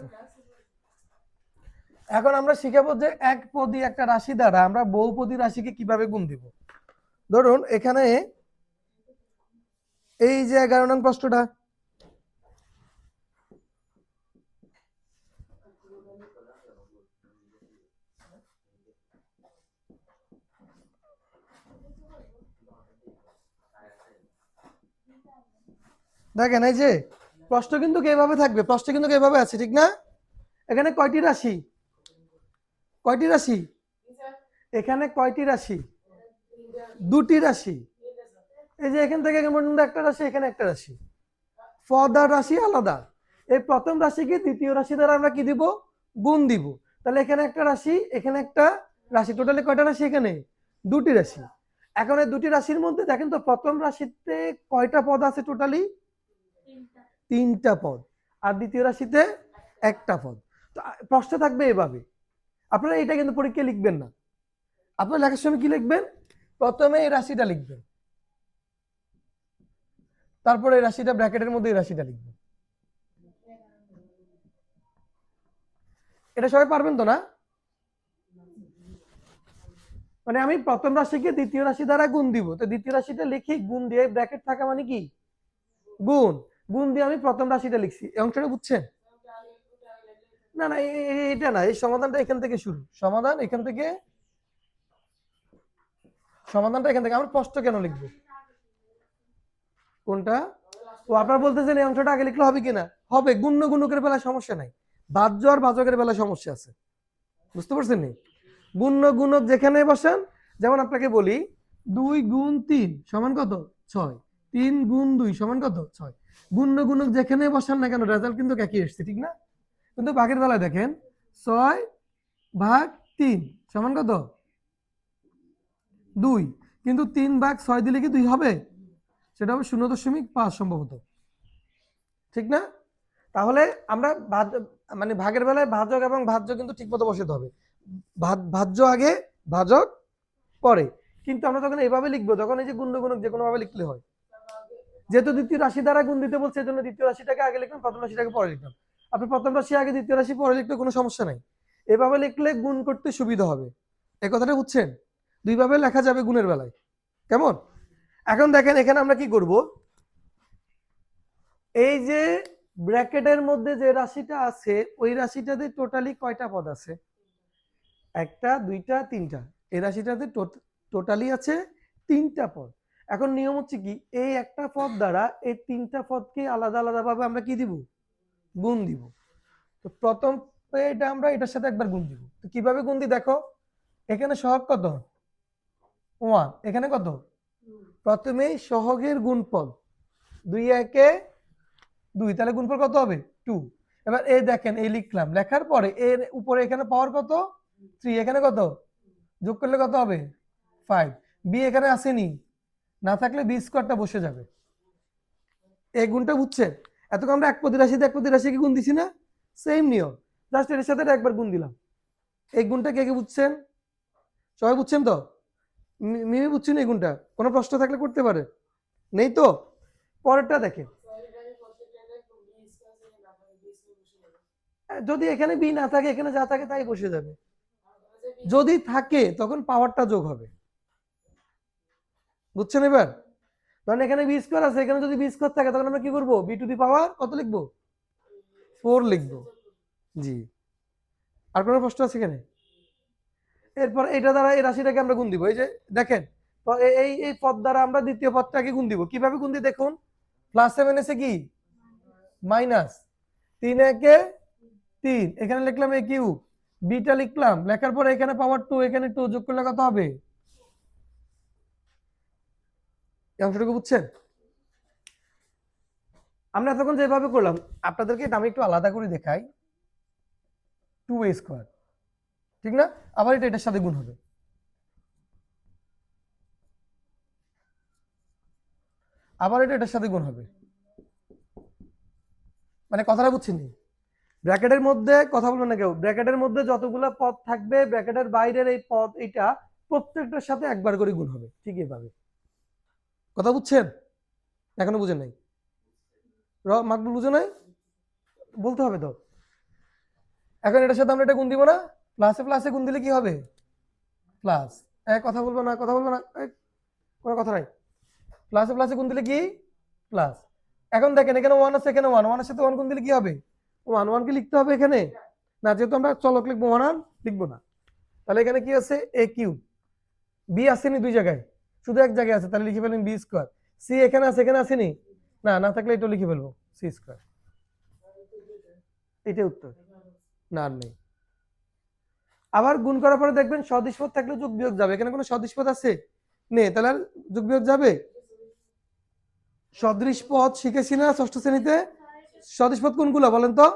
আছে। এখন আমরা শিখাবো যে একপদী একটা রাশি দ্বারা আমরা বহুপদী রাশিকে কিভাবে গুণ দিব। ধরুন এখানে এই যে 11 নং প্রশ্নটা, দেখেন এই যে প্রশ্ন কিন্তু এভাবে থাকবে, প্রশ্ন কিন্তু এভাবে আছে, ঠিক না? এখানে কয়টি রাশি, কয়টি রাশি, এখানে কয়টি রাশি, দুটি রাশি। এই যে এখান থেকে এখানে পর্যন্ত একটা রাশি, এখানে একটা রাশি, পদ আর রাশি আলাদা। এই প্রথম রাশিকে দ্বিতীয় রাশি দ্বারা আমরা কি দিব, গুণ দিব। তাহলে এখানে একটা রাশি, এখানে একটা রাশি, টোটালি কয়টা রাশি, এখানে দুটি রাশি। এখন এই দুটি রাশির মধ্যে দেখেন তো প্রথম রাশিতে কয়টা পদ আছে, টোটালি তিনটা পদ, আর দ্বিতীয় রাশিতে একটা পদ। তো প্রশ্ন থাকবে এভাবে, আপনারা এটা কিন্তু পরীক্ষায় লিখবেন না, আপনারা লেখার সময় কি লিখবেন, প্রথমে এই রাশিটা লিখবেন, তারপরে এই রাশিটা ব্র্যাকেটের মধ্যে এই রাশিটা লিখবেন। এটা সবাই পারবেন তো না? মানে আমি প্রথম রাশিকে দ্বিতীয় রাশি দ্বারা গুণ দিব, তো দ্বিতীয় রাশিটা লিখি গুণ দিয়ে, ব্র্যাকেট থাকা মানে কি গুণ, গুণ দিয়ে আমি প্রথম রাশিটা লিখছি। এই অংশটা বুঝছেন? না না এটা না, এই সমাধানটা এখান থেকে শুরু, সমাধান এখান থেকে, সমাধানটা এখান থেকে। আমরা প্রশ্ন কেন লিখবো, কোনটা? ও আপনারা বলতেছেন এই অংশটা আগে লিখলে হবে কিনা, হবে, গুণ্য গুণকের বেলায় সমস্যা নাই, ভাজ্য আর ভাজকের বেলায় সমস্যা আছে, বুঝতে পারছেন? গুণ্য গুণক যেখানে বসান, যেমন আপনাকে বলি 2 গুণ 3 সমান কত 6, 3 গুণ 2 সমান কত 6, গুণ্য গুণক যেখানে বসান না কেন রেজাল্ট কিন্তু একই আসছে, ঠিক না? কিন্তু ভাগের বেলায় দেখেন 6 ভাগ 3 সমান কত 2, কিন্তু 3 ভাগ 6 দিলে কি 2 হবে? সেটা হবে 0.5 সম্ভবত, ঠিক না? তাহলে আমরা মানে ভাগের বেলায় ভাজক এবং ভাজ্য কিন্তু ঠিকমতো বসাতে হবে, ভাজ্য আগে ভাজক পরে। কিন্তু আমরা তখন এইভাবে লিখবো, যখন এই যে গুণ গুণক যে কোনো ভাবে লিখলে হয়, যেহেতু দ্বিতীয় রাশি দ্বারা গুণ দিতে বলছে এই জন্য দ্বিতীয় রাশিটাকে আগে লিখলাম, প্রথম রাশিটাকে পরে লিখলাম। আপনি প্রথম রাশি আগে দ্বিতীয় রাশি পরে লিখলে কোনো সমস্যা নাই, এভাবে লিখলে গুণ করতে সুবিধা হবে। এই কথাটা বুঝছেন? দুইভাবে লেখা যাবে গুণের বেলায়, কেমন? এখন দেখেন এখানে আমরা কি করব, এই যে ব্র্যাকেটের মধ্যে যে রাশিটা আছে ওই রাশিটাতে টোটালি কয়টা পদ আছে, একটা দুইটা তিনটা, এই রাশিটাতে টোটালি আছে তিনটা পদ। এখন নিয়ম হচ্ছে কি, এই একটা পদ দ্বারা এই তিনটা পদকে আলাদা আলাদা ভাবে আমরা কি দিব, গুণ দিব। তো প্রথম এটা আমরা এটার সাথে একবার গুণ দিব। তো কিভাবে গুণ দিই দেখো, এখানে সহগ কত 1, এখানে কত, প্রথমেই সহগের গুণফল 2 একে 2, তাহলে গুণফল কত হবে 2। এবার এই দেখেন এই লিখলাম, লেখার পরে এর উপরে এখানে পাওয়ার কত 3, এখানে কত যোগ করলে কত হবে 5, বি এখানে আসেনি, না থাকলে বি স্কোয়ারটা বসে যাবে। এই গুণটা বুঝছেন? এতক্ষণ আমরা একপদী রাশিতে একপদী রাশিকে গুণ দিছি না, সেম নিয়ম, জাস্ট এর সাথে একবার গুণ দিলাম। এই গুণটা কে কে বুঝছেন? সবাই বুঝছেন তো? মিমি বুঝছেন এই গুণটা? কোনো প্রশ্ন থাকলে করতে পারে, নেই তো? পরেরটা দেখেন, যদি এখানে বি না থাকে এখানে যা থাকে তাই বসে যাবে, যদি থাকে তখন পাওয়ারটা যোগ হবে, বুঝছেন? এবার ধরেন এখানে বি স্কোয়ার আছে, এখানে যদি বি স্কোয়ার থাকে তখন আমরা কি করবো, বি টু দি পাওয়ার কত লিখবো 4 লিখবো। জি, আর কোনো প্রশ্ন আছে এখানে? এরপর এটা দ্বারা এই রাশিটাকে আমরা গুণ দিব, এই যে দেখেন এই এই পদ দ্বারা আমরা দ্বিতীয় পদটাকে গুণ দিব। কিভাবে গুণ দিই দেখুন, +7 এসে কি মাইনাস 3 একে 3, এখানে লিখলাম এ কিউ, বিটা লিখলাম, লেখার পরে এখানে পাওয়ার 2, এখানে 2 যোগ করলে কত হবে, এই অংশটুকু বুঝছেন? আমরা তখন যেভাবে করলাম, আপনাদেরকে এটা আমি একটু আলাদা করে দেখাই, 2a², ঠিক না? আবার এটা এটার সাথে গুণ হবে, আবার এটা এটার সাথে গুণ হবে, মানে কথাটা বুঝছেন? ব্র্যাকেটের মধ্যে কথা বলবেন না কেউ, ব্র্যাকেটের মধ্যে যতগুলো পদ থাকবে ব্র্যাকেটের বাইরের এই পদ এটা প্রত্যেকটার সাথে একবার করে গুণ হবে, ঠিক এইভাবে। কথা বুঝছেন? এখনো বুঝেন নাই? মাকবুল বুঝে নাই? বলতে হবে তো। এখন এটার সাথে আমরা এটা গুণ দিব না, প্লাসে প্লাসে গুণ দিলে কি হবে প্লাস, কথা বলবো না, কথা বলবো না, কোনো কথা নাই, প্লাসে প্লাসে গুণ দিলে কি প্লাস। এখন দেখেন এখানে ওয়ান আছে, এখানে ওয়ান, ওয়ানের সাথে ওয়ান গুণ দিলে কি হবে ওয়ান, ওয়ানকে লিখতে হবে এখানে না, যেহেতু আমরা চলক লিখবো ওয়ান আর লিখবো না। তাহলে এখানে কি আছে এ কিউব, বি আসেনি দুই জায়গায়, শুধু এক জায়গায় আছে, তাহলে লিখে ফেলেন বি স্কোয়ার। সি এখানে আছে, এখানে আসেনি, না না থাকলে এটা লিখে ফেলবো সি স্কোয়ার। এটা উত্তর, না আর নেই। আবার গুণ করার পরে দেখবেন সদিশ পদ থাকলে যোগ বিয়োগ যাবে, এখানে কোনো সদিশ পদ আছে নেই, তাহলে আর যোগ বিয়োগ যাবে। সদৃশ পদ শিখেছি না ষষ্ঠ শ্রেণীতে, সদৃশ পদ কোনগুলো বলেন তো,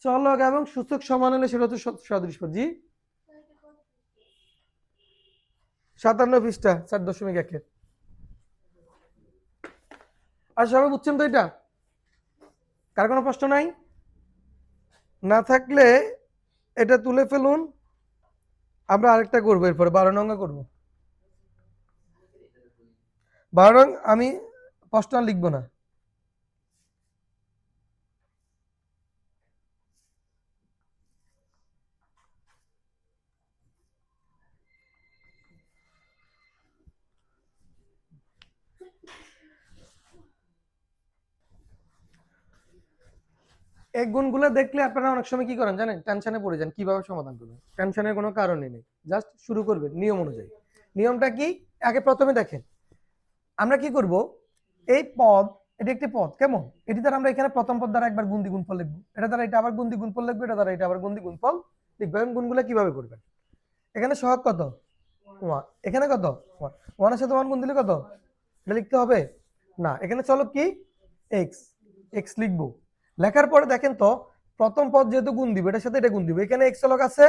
চলক এবং সূচক সমান হলে সেটা হচ্ছে সদৃশ পদ। জি 57 পৃষ্ঠা 4.1 আর সবাই বুঝছেন তো এটা, কার কোনো প্রশ্ন নাই, না থাকলে এটা তুলে ফেলুন, আমরা আরেকটা করবো এরপরে 12 নং করবো। 12 নং আমি প্রশ্ন আর লিখবো না। এই গুণগুলো দেখলে আপনারা অনেক সময় কি করেন জানেন, টেনশনে পড়ে যান কিভাবে সমাধান করবেন, টেনশনের কোনো কারণই নেই, জাস্ট শুরু করবেন নিয়ম অনুযায়ী। নিয়মটা কি, আগে প্রথমে দেখেন আমরা কি করব, এই পদ, এটি একটি পদ কেমন, এটি দ্বারা আমরা এখানে প্রথম পদ দ্বারা একবার গুণ দ্বিগুণফল লিখবো, এটা দ্বারা এটা আবার গুণ দ্বিগুণফল লিখবো, এটা দ্বারা এটা আবার গুণ দ্বিগুণফল লিখবো। এবং গুণগুলো কিভাবে করবেন, এখানে সহগ কত ওয়ান, এখানে কত ওয়ান, ওয়ানের সাথে ওয়ান গুণ দিলে কত, এটা লিখতে হবে না, এখানে চলো কি এক্স, এক্স লিখবো। লেখার পরে দেখেন তো প্রথম পদ যেহেতু গুণ দিবে এটার সাথে এটা গুণ দিবে, এখানে এক্স চলক আছে,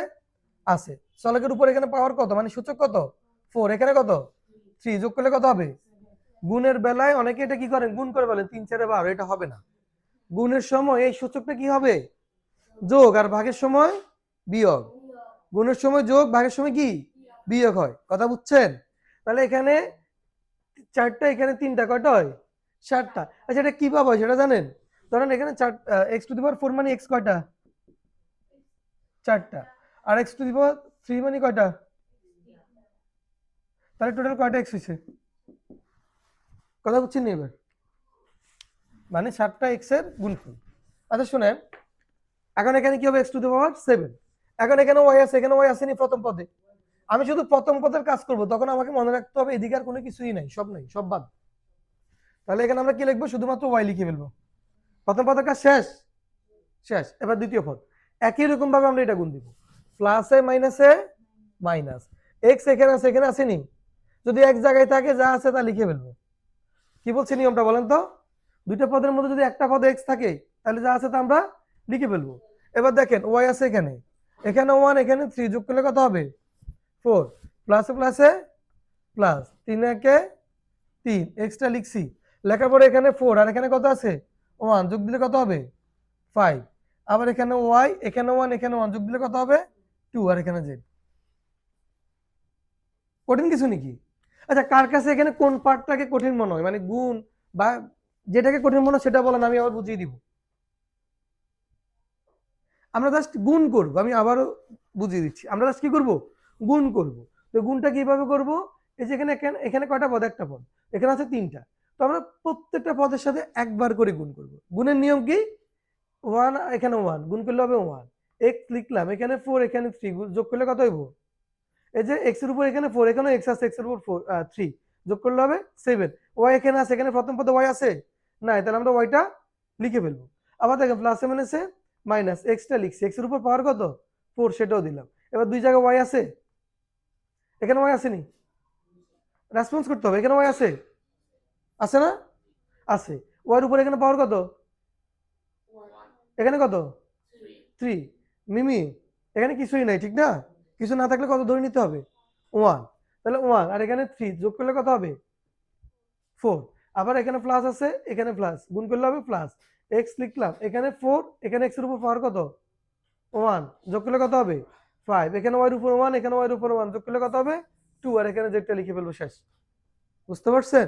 আছে চলকের উপর এখানে পাওয়ার কত মানে সূচক কত 4, এখানে কত 3, যোগ করলে কত হবে, গুণের বেলায় অনেকে এটা কি করেন গুণ করে বলেন 3 4 12, এটা হবে না। গুণের সময় এই সূচকটা কি হবে যোগ, আর ভাগের সময় বিয়োগ, গুণের সময় যোগ, ভাগের সময় কি বিয়োগ হয়, কথা বুঝছেন। তাহলে এখানে 4টা, এখানে 3টা, কয়টা হয় 7টা। আচ্ছা এটা কিভাবে হয় সেটা জানেন, ধরেন এখানে x টু দি পাওয়ার 4 মানে x কয়টা 4টা, আর x টু দি পাওয়ার 3 মানে কয়টা, তাহলে টোটাল কয়টা x হয়েছে, কথা বুঝছেন নি এবার, মানে 7টা x এর গুণফল। আচ্ছা শুনেন, এখন এখানে কি হবে x টু দি পাওয়ার 7, এখন এখানে y আছে, এখানে y আসেনি প্রথম পদে, আমি শুধু প্রথম পদের কাজ করব, তখন আমাকে মনে রাখতে হবে এদিকে আর কোনো কিছুই নাই, সব নাই, সব বাদ। তাহলে এখানে আমরা কি লিখবো, শুধুমাত্র y লিখে ফেলবো, প্রথম পদের কাজ শেষ, শেষ। এবার দ্বিতীয় পদ একই রকম ভাবে আমরা এটা গুণ দিব, প্লাসে মাইনাসে মাইনাস, এক্স এখানে আছে, এখানে আসেনি, যদি এক জায়গায় থাকে যা আছে তা লিখে ফেলবো। কি বলছে নিয়মটা বলেন তো, দুইটা পদের মধ্যে যদি একটা পদে এক্স থাকে তাহলে যা আছে তা আমরা লিখে ফেলবো। এবার দেখেন ওয়াই আছে এখানে, এখানে 1, এখানে 3, যোগ করলে কত হবে 4, প্লাসে প্লাসে প্লাস, 3 একে 3, এক্সট্রা লিখছি, লেখার পরে এখানে 4 আর এখানে কত আছে 1, যোগ দিলে কত হবে 5, আবার এখানে ওয়াই, এখানে 1, এখানে 1, যোগ দিলে কত হবে 2, আর এখানে জেড। কঠিন কিছু নাকি? আচ্ছা কার কাছে এখানে কোন পার্টটাকে কঠিন মনে হয়, মানে গুণ বা যেটাকে কঠিন মনে হয় সেটা বলেন, আমি আবার বুঝিয়ে দিব। আমরা জাস্ট গুণ করব, আমি আবারও বুঝিয়ে দিচ্ছি, আমরা জাস্ট কি করব গুণ করব। তো গুণটা কিভাবে করব, এই যে এখানে এখানে কয়টা পদ, একটা পদ, এখানে আছে 3টা, তো আমরা প্রত্যেকটা পদের সাথে একবার করে গুণ করব। গুণের নিয়ম কি, 1 এখানে 1 গুণ করলে হবে 1, এক্স লিখলাম, এখানে 4, এখানে 3, যোগ করলে কত হইব, এই যে এক্স এর উপর এখানে 4, এখানে এক্স আছে, এক্স এর উপর 3, যোগ করলে হবে 7, ওয়াই এখানে আছে, এখানে প্রথম পদে ওয়াই আছে না, তাহলে আমরা ওয়াইটা লিখে ফেলবো। আবার দেখেন প্লাসে মাইনাসে মাইনাস, এক্সটা লিখছি, এক্স এর উপর পাওয়ার কত 4, সেটাও দিলাম। এবার দুই জায়গায় ওয়াই আছে, এখানে ওয়াই আসেনি, রেসপন্স করতে হবে, এখানে ওয়াই আছে, আছে না, আছে, ওয়াইয়ের উপর এখানে পাওয়ার কত, এখানে কত 3, মিমি এখানে কিছুই নাই ঠিক না, কিছু না থাকলে কত ধরে নিতে হবে 1, তাহলে 1 আর এখানে 3, যোগ করলে কত হবে 4, আবার এখানে প্লাস আছে, এখানে প্লাস, গুণ করলে হবে প্লাস, এক্স লিখলাম, এখানে 4, এখানে এক্স এর উপর পাওয়ার কত 1, যোগ করলে কত হবে 5, এখানে ওয়াই এর উপর 1, এখানে ওয়াই এর উপর 1, যোগ করলে কত হবে 2, আর এখানে যেটা লিখে ফেলবো শেষ। বুঝতে পারছেন?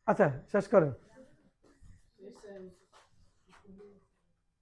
আচ্ছা শেষ করেন।